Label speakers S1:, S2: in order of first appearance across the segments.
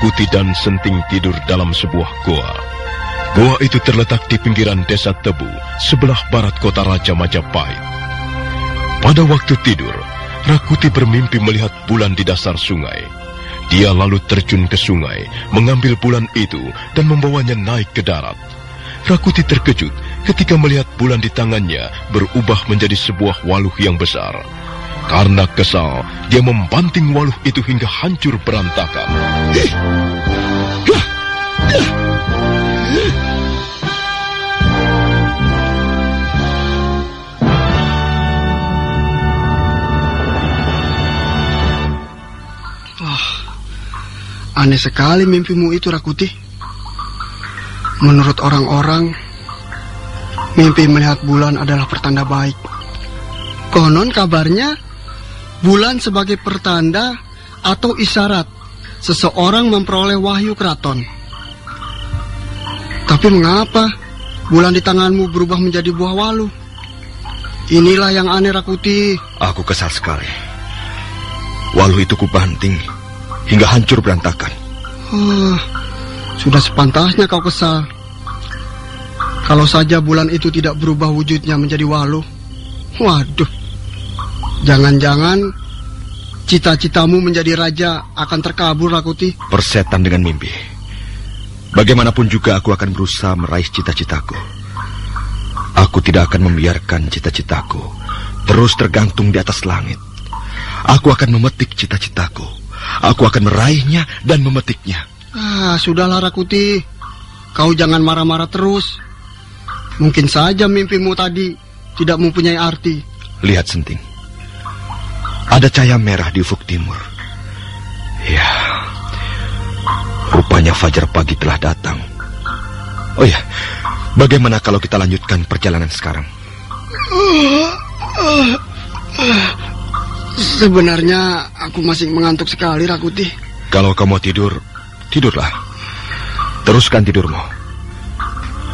S1: Rakuti dan Senting tidur dalam sebuah goa. Goa itu terletak di pinggiran desa Tebu, sebelah barat kota Raja Majapahit. Pada waktu tidur, Rakuti bermimpi melihat bulan di dasar sungai. Dia lalu terjun ke sungai, mengambil bulan itu dan membawanya naik ke darat. Rakuti terkejut ketika melihat bulan di tangannya berubah menjadi sebuah waluh yang besar. Karena kesal, dia membanting waluh itu hingga hancur berantakan.
S2: Aneh sekali mimpimu itu, Rakuti. Menurut orang-orang, mimpi melihat bulan adalah pertanda baik. Konon kabarnya, bulan sebagai pertanda atau isyarat seseorang memperoleh wahyu keraton. Tapi mengapa bulan di tanganmu berubah menjadi buah waluh? Inilah yang aneh, Rakuti.
S3: Aku kesal sekali. Waluh itu kubanting hingga hancur berantakan.
S2: Sudah sepantasnya kau kesal. Kalau saja bulan itu tidak berubah wujudnya menjadi waluh. Waduh, jangan-jangan cita-citamu menjadi raja akan terkabul, Rakuti.
S3: Persetan dengan mimpi. Bagaimanapun juga aku akan berusaha meraih cita-citaku. Aku tidak akan membiarkan cita-citaku terus tergantung di atas langit. Aku akan memetik cita-citaku. Aku akan meraihnya dan memetiknya.
S2: Sudahlah, Rakuti. Kau jangan marah-marah terus. Mungkin saja mimpimu tadi tidak mempunyai arti.
S3: Lihat, Senting. Ada cahaya merah di ufuk timur. Ya, rupanya fajar pagi telah datang. Oh ya, bagaimana kalau kita lanjutkan perjalanan sekarang?
S2: Sebenarnya aku masih mengantuk sekali, Rakuti.
S3: Kalau kau mau tidur, tidurlah. Teruskan tidurmu.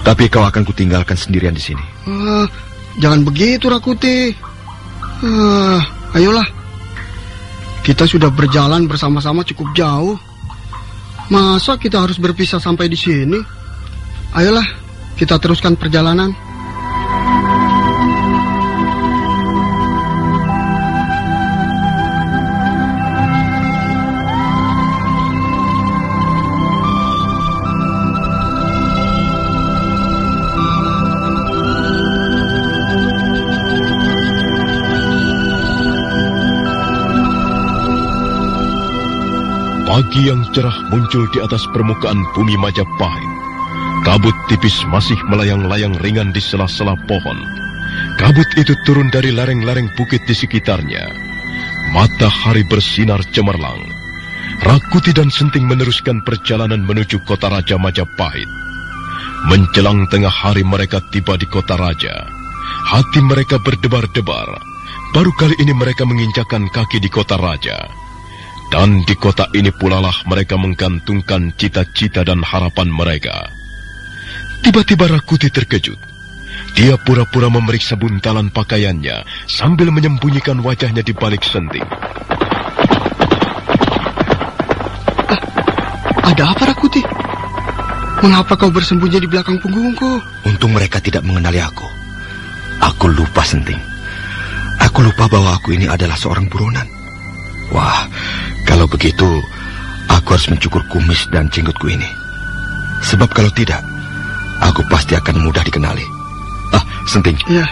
S3: Tapi kau akan kutinggalkan sendirian di sini.
S2: Jangan begitu, Rakuti. Ayolah. Kita sudah berjalan bersama-sama cukup jauh. Masa kita harus berpisah sampai di sini? Ayolah, kita teruskan perjalanan.
S1: Pagi yang cerah muncul di atas permukaan bumi Majapahit. Kabut tipis masih melayang-layang ringan di sela-sela pohon. Kabut itu turun dari lereng-lereng bukit di sekitarnya. Matahari bersinar cemerlang. Rakuti dan Senting meneruskan perjalanan menuju kota Raja Majapahit. Menjelang tengah hari mereka tiba di kota Raja. Hati mereka berdebar-debar. Baru kali ini mereka menginjakkan kaki di kota Raja. Dan di kota ini pulalah mereka menggantungkan cita-cita dan harapan mereka. Tiba-tiba Rakuti terkejut. Dia pura-pura memeriksa buntalan pakaiannya sambil menyembunyikan wajahnya di balik Senting.
S2: Ada apa, Rakuti? Mengapa kau bersembunyi di belakang punggungku?
S3: Untung mereka tidak mengenali aku. Aku lupa, Senting. Aku lupa bahwa aku ini adalah seorang buronan. Wah, kalau begitu, aku harus mencukur kumis dan jenggotku ini. Sebab kalau tidak, aku pasti akan mudah dikenali. Senting.
S2: Ya.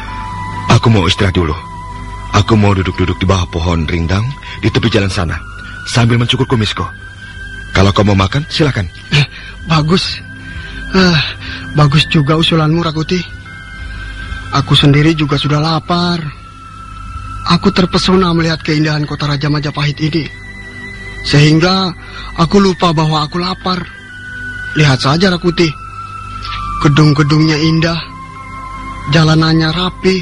S3: Aku mau istirahat dulu. Aku mau duduk-duduk di bawah pohon rindang di tepi jalan sana, sambil mencukur kumisku. Kalau kau mau makan, silakan.
S2: Bagus. Bagus juga usulanmu, Rakuti. Aku sendiri juga sudah lapar. Aku terpesona melihat keindahan kota Raja Majapahit ini. Sehingga aku lupa bahwa aku lapar. Lihat saja, Rakuti. Gedung-gedungnya indah. Jalanannya rapi.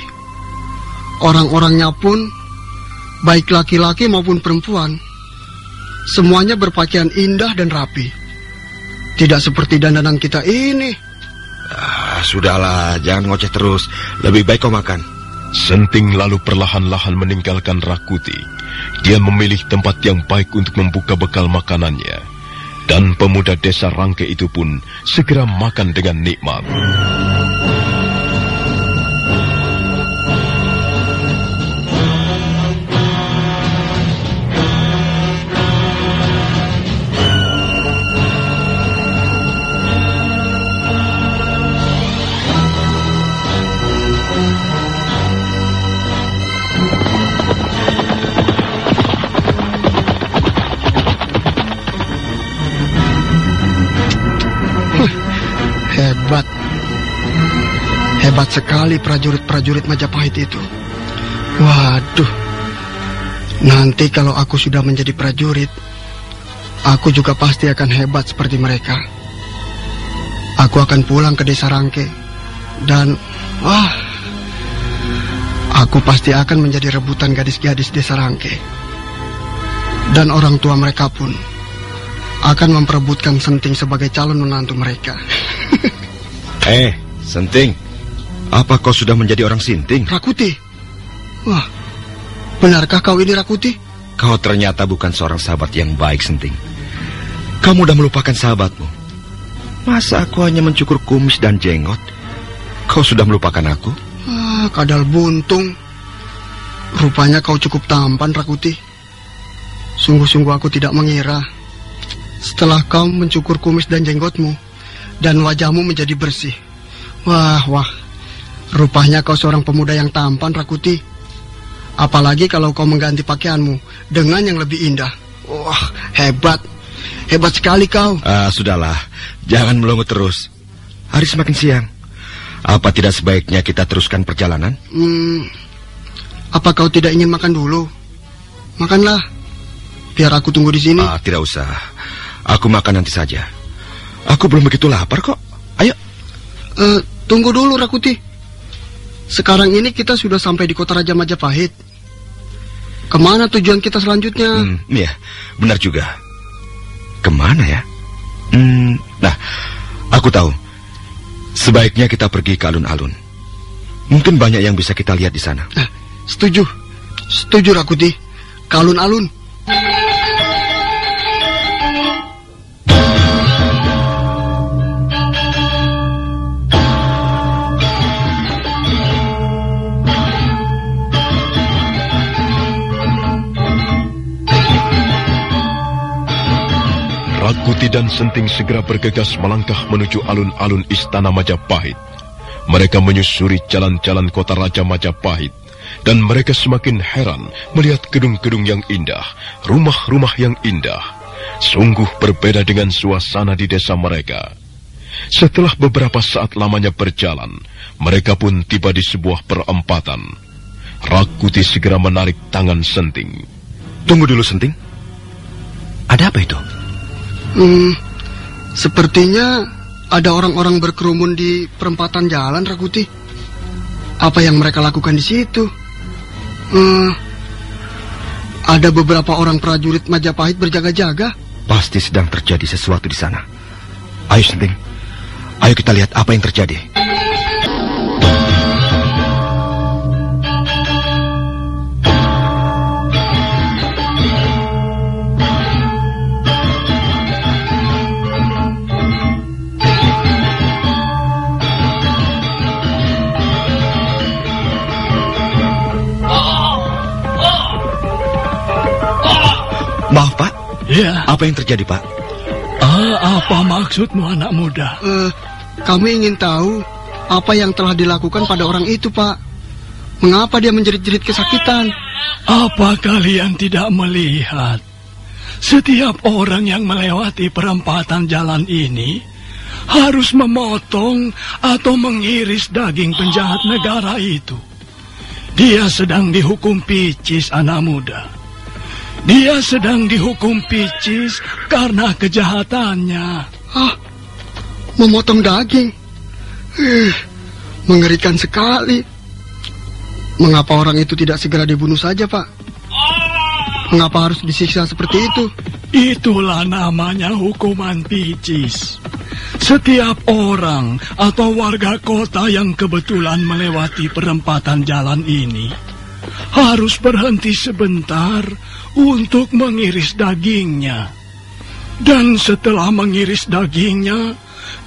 S2: Orang-orangnya pun, baik laki-laki maupun perempuan, semuanya berpakaian indah dan rapi. Tidak seperti dandanan kita ini.
S3: Sudahlah, jangan ngoceh terus. Lebih baik kau makan.
S1: Senting lalu perlahan-lahan meninggalkan Rakuti. Dia memilih tempat yang baik untuk membuka bekal makanannya. Dan pemuda desa Rangke itu pun segera makan dengan nikmat.
S2: Hebat sekali prajurit-prajurit Majapahit itu. Waduh, nanti kalau aku sudah menjadi prajurit, aku juga pasti akan hebat seperti mereka. Aku akan pulang ke desa Rangke, dan aku pasti akan menjadi rebutan gadis-gadis desa Rangke. Dan orang tua mereka pun akan memperebutkan Senting sebagai calon menantu mereka.
S3: Senting, apa kau sudah menjadi orang Sinting?
S2: Rakuti? Wah, benarkah kau ini Rakuti?
S3: Kau ternyata bukan seorang sahabat yang baik, Senting. Kamu sudah melupakan sahabatmu. Masa aku hanya mencukur kumis dan jenggot? Kau sudah melupakan aku?
S2: Kadal buntung. Rupanya kau cukup tampan, Rakuti. Sungguh-sungguh aku tidak mengira. Setelah kau mencukur kumis dan jenggotmu, dan wajahmu menjadi bersih. Wah, rupanya kau seorang pemuda yang tampan, Rakuti. Apalagi kalau kau mengganti pakaianmu dengan yang lebih indah. Wah, hebat sekali kau.
S3: Sudahlah, jangan melongo terus. Hari semakin siang. Apa tidak sebaiknya kita teruskan perjalanan?
S2: Apa kau tidak ingin makan dulu? Makanlah, biar aku tunggu di sini.
S3: Tidak usah, aku makan nanti saja. Aku belum begitu lapar kok. Ayo.
S2: Tunggu dulu, Rakuti. Sekarang ini kita sudah sampai di kota Raja Majapahit. Kemana tujuan kita selanjutnya?
S3: Iya, benar juga. Kemana ya? Nah, aku tahu. Sebaiknya kita pergi ke alun-alun. Mungkin banyak yang bisa kita lihat di sana.
S2: Setuju, Rakuti. Ke alun-alun.
S1: Rakuti dan Senting segera bergegas melangkah menuju alun-alun istana Majapahit. Mereka menyusuri jalan-jalan kota Raja Majapahit, dan mereka semakin heran melihat gedung-gedung yang indah, rumah-rumah yang indah. Sungguh berbeda dengan suasana di desa mereka. Setelah beberapa saat lamanya berjalan, mereka pun tiba di sebuah perempatan. Rakuti segera menarik tangan Senting.
S3: Tunggu dulu, Senting. Ada apa itu?
S2: Sepertinya ada orang-orang berkerumun di perempatan jalan, Rakuti. Apa yang mereka lakukan di situ? Ada beberapa orang prajurit Majapahit berjaga-jaga.
S3: Pasti sedang terjadi sesuatu di sana. Ayo, Senting. Ayo kita lihat apa yang terjadi. Maaf, Pak.
S4: Ya.
S3: Apa yang terjadi, Pak?
S4: Apa maksudmu, anak muda?
S2: Kami ingin tahu apa yang telah dilakukan pada orang itu, Pak. Mengapa dia menjerit-jerit kesakitan?
S4: Apa kalian tidak melihat? Setiap orang yang melewati perempatan jalan ini harus memotong atau mengiris daging penjahat negara itu. Dia sedang dihukum picis, anak muda. Dia sedang dihukum picis karena kejahatannya.
S2: Memotong daging? Mengerikan sekali. Mengapa orang itu tidak segera dibunuh saja, Pak? Mengapa harus disiksa seperti itu?
S4: Itulah namanya hukuman picis. Setiap orang atau warga kota yang kebetulan melewati perempatan jalan ini harus berhenti sebentar untuk mengiris dagingnya. Dan setelah mengiris dagingnya,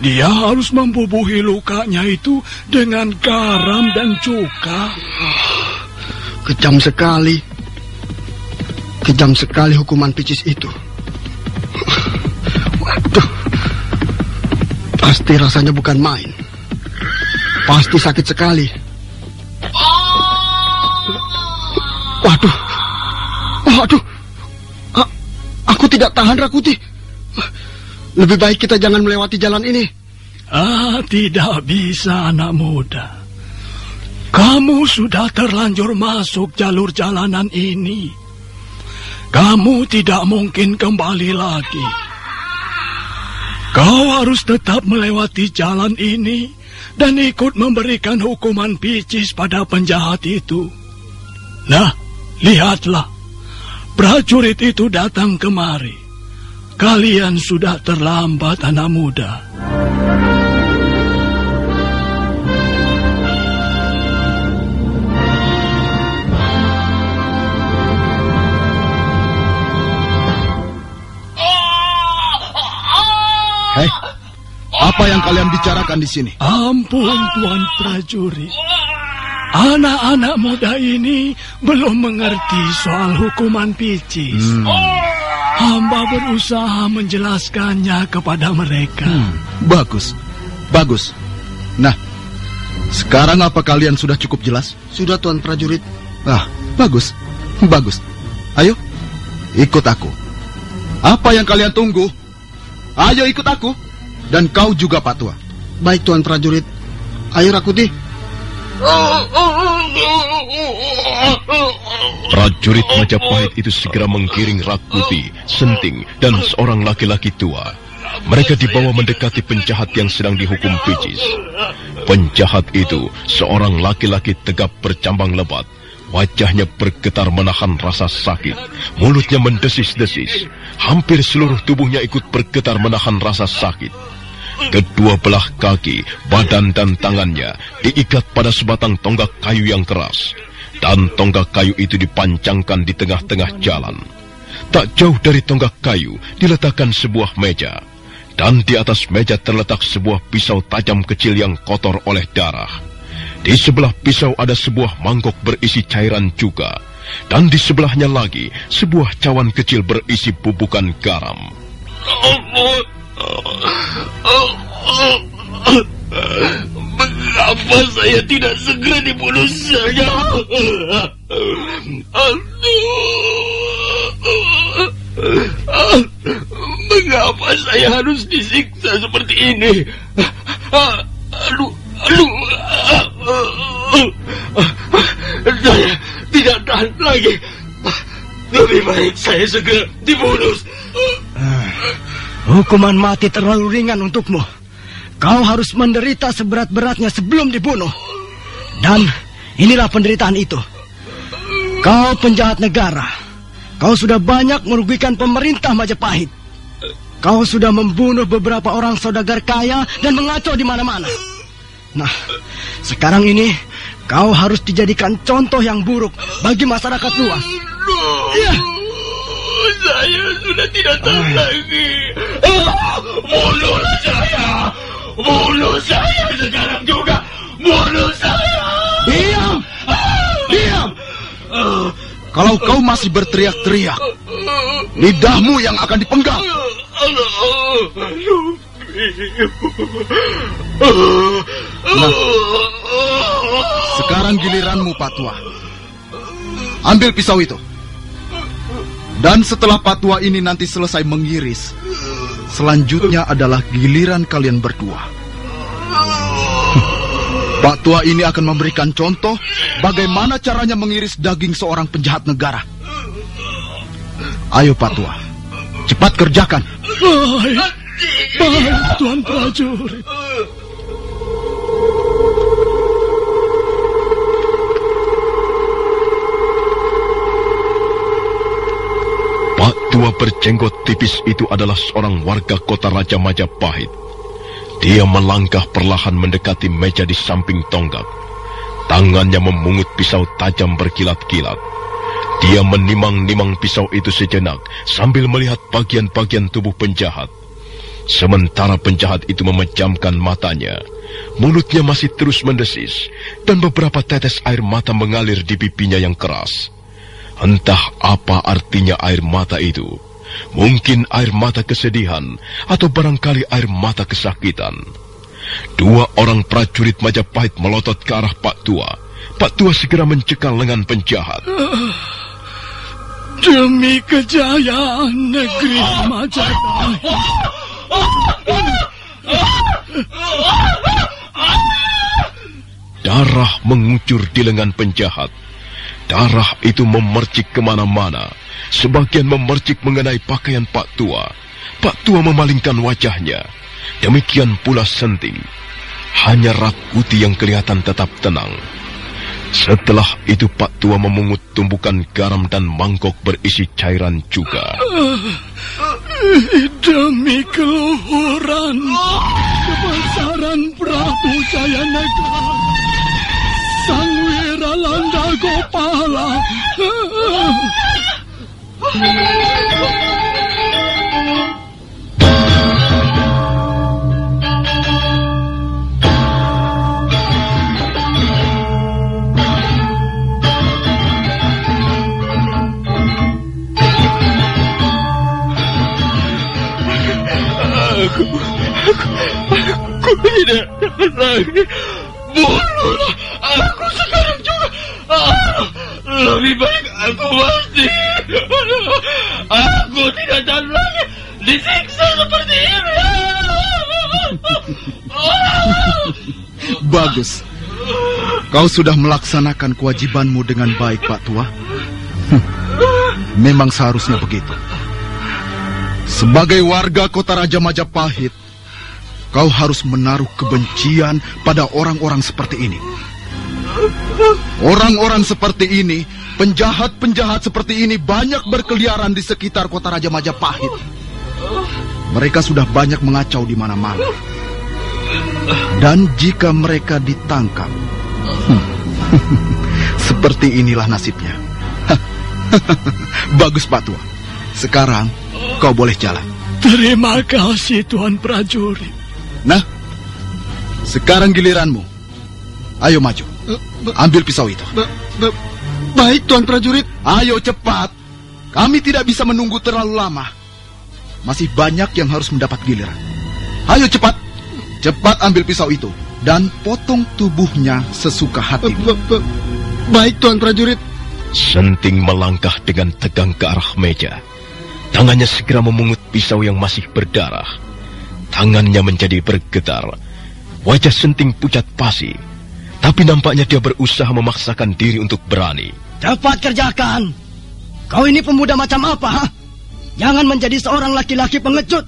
S4: dia harus membubuhi lukanya itu dengan garam dan cuka.
S2: Kejam sekali. Kejam sekali hukuman picis itu. Waduh. Pasti rasanya bukan main. Pasti sakit sekali. Waduh. Waduh. Aku tidak tahan, Rakuti. Lebih baik kita jangan melewati jalan ini.
S4: Tidak bisa, anak muda. Kamu sudah terlanjur masuk jalur jalanan ini. Kamu tidak mungkin kembali lagi. Kau harus tetap melewati jalan ini dan ikut memberikan hukuman picis pada penjahat itu. Nah, lihatlah. Prajurit itu datang kemari. Kalian sudah terlambat, anak muda.
S5: Hei, apa yang kalian bicarakan di sini?
S4: Ampun, Tuan Prajurit. Anak-anak muda ini belum mengerti soal hukuman picis. Hamba berusaha menjelaskannya kepada mereka.
S5: Bagus, bagus. Nah, sekarang apa kalian sudah cukup jelas?
S2: Sudah, Tuan Prajurit.
S5: Bagus, bagus. Ayo, ikut aku. Apa yang kalian tunggu? Ayo ikut aku. Dan kau juga, Pak Tua.
S2: Baik, Tuan Prajurit. Ayo, Rakuti.
S1: Prajurit Majapahit itu segera menggiring Rakuti, Senting, dan seorang laki-laki tua. Mereka dibawa mendekati penjahat yang sedang dihukum picis. Penjahat itu seorang laki-laki tegap bercambang lebat. Wajahnya bergetar menahan rasa sakit. Mulutnya mendesis-desis. Hampir seluruh tubuhnya ikut bergetar menahan rasa sakit. Kedua belah kaki, badan dan tangannya diikat pada sebatang tonggak kayu yang keras. Dan tonggak kayu itu dipancangkan di tengah-tengah jalan. Tak jauh dari tonggak kayu diletakkan sebuah meja. Dan di atas meja terletak sebuah pisau tajam kecil yang kotor oleh darah. Di sebelah pisau ada sebuah mangkok berisi cairan juga. Dan di sebelahnya lagi sebuah cawan kecil berisi bubukan garam.
S6: Mengapa saya tidak segera dibunuh saja? Mengapa saya harus disiksa seperti ini? Saya tidak tahan lagi. Lebih baik saya segera dibunuh.
S2: Hukuman mati terlalu ringan untukmu. Kau harus menderita seberat-beratnya sebelum dibunuh. Dan inilah penderitaan itu. Kau penjahat negara. Kau sudah banyak merugikan pemerintah Majapahit. Kau sudah membunuh beberapa orang saudagar kaya dan mengacau di mana-mana. Nah, sekarang ini kau harus dijadikan contoh yang buruk bagi masyarakat luas.
S6: Iya. Saya sudah tidak tahan lagi. Bunuhlah saya. Bunuh saya sekarang juga. Bunuh saya.
S5: Diam. Diam. Kalau kau masih berteriak-teriak, lidahmu yang akan dipenggal. Nah, sekarang giliranmu, Pak Tua. Ambil pisau itu. Dan setelah Pak Tua ini nanti selesai mengiris, selanjutnya adalah giliran kalian berdua. Pak Tua ini akan memberikan contoh bagaimana caranya mengiris daging seorang penjahat negara. Ayo Pak Tua, cepat kerjakan.
S4: Baik, Tuan Prajurit.
S1: Pak Tua berjenggot tipis itu adalah seorang warga kota Raja Majapahit. Dia melangkah perlahan mendekati meja di samping tonggak. Tangannya memungut pisau tajam berkilat-kilat. Dia menimang-nimang pisau itu sejenak sambil melihat bagian-bagian tubuh penjahat. Sementara penjahat itu memejamkan matanya, mulutnya masih terus mendesis, dan beberapa tetes air mata mengalir di pipinya yang keras. Entah apa artinya air mata itu. Mungkin air mata kesedihan, atau barangkali air mata kesakitan. Dua orang prajurit Majapahit melotot ke arah Pak Tua. Pak Tua segera mencekal lengan penjahat.
S4: Demi kejayaan negeri Majapahit.
S1: Darah mengucur di lengan penjahat. Darah itu memercik kemana-mana. Sebagian memercik mengenai pakaian Pak Tua. Pak Tua memalingkan wajahnya. Demikian pula Senting. Hanya Rakuti yang kelihatan tetap tenang. Setelah itu Pak Tua memungut tumpukan garam dan mangkok berisi cairan juga.
S4: Demi keluhuran kebesaran Prabu Jayanegara, Sang Wiralanda Gopala.
S6: Aku tidak lagi. Bunuhlah aku sekarang juga. Lebih baik aku mati. Aku tidak tahan lagi disiksa seperti ini.
S5: Bagus. Kau sudah melaksanakan kewajibanmu dengan baik, Pak Tua. Memang seharusnya begitu. Sebagai warga kota Raja Majapahit, kau harus menaruh kebencian pada orang-orang seperti ini. Orang-orang seperti ini, penjahat-penjahat seperti ini banyak berkeliaran di sekitar kota Raja Majapahit. Mereka sudah banyak mengacau di mana-mana. Dan jika mereka ditangkap, seperti inilah nasibnya. Bagus, Pak Tua. Sekarang kau boleh jalan.
S4: Terima kasih, Tuan Prajurit.
S5: Nah, sekarang giliranmu. Ayo maju. Ambil pisau itu.
S2: Baik, Tuan Prajurit.
S5: Ayo cepat. Kami tidak bisa menunggu terlalu lama. Masih banyak yang harus mendapat giliran. Ayo cepat. Cepat ambil pisau itu dan potong tubuhnya sesuka hatimu.
S2: Baik, Tuan Prajurit.
S1: Senting melangkah dengan tegang ke arah meja. Tangannya segera memungut pisau yang masih berdarah. Tangannya menjadi bergetar. Wajah Senting pucat pasi. Tapi nampaknya dia berusaha memaksakan diri untuk berani.
S7: Cepat kerjakan. Kau ini pemuda macam apa, ha? Jangan menjadi seorang laki-laki pengecut.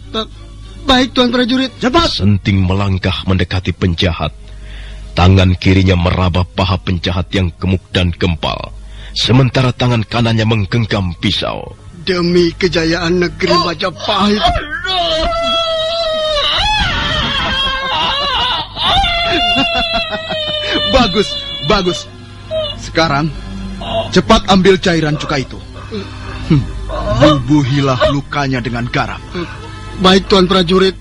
S2: Baik, Tuan Prajurit.
S7: Cepat.
S1: Senting melangkah mendekati penjahat. Tangan kirinya meraba paha penjahat yang gemuk dan gempal. Sementara tangan kanannya menggenggam pisau.
S2: Demi kejayaan negeri Majapahit.
S5: Bagus, bagus. Sekarang cepat ambil cairan cuka itu. Bubuhilah lukanya dengan garam.
S2: Baik, Tuan Prajurit.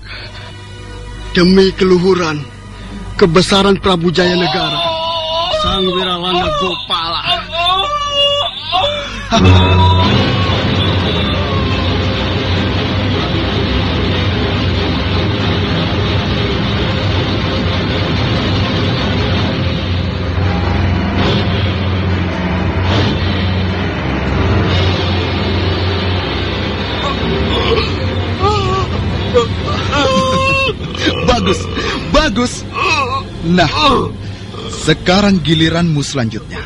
S2: Demi keluhuran kebesaran Prabu Jayanegara, Sang Wiralanda Gopala.
S5: Bagus, bagus. Nah, sekarang giliranmu selanjutnya.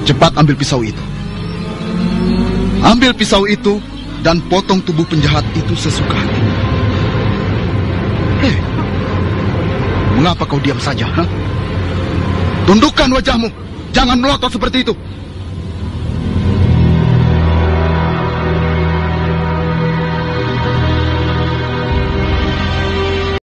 S5: Cepat ambil pisau itu. Ambil pisau itu dan potong tubuh penjahat itu sesuka hatimu. Mengapa kau diam saja? Ha? Tundukkan wajahmu. Jangan melotot seperti itu.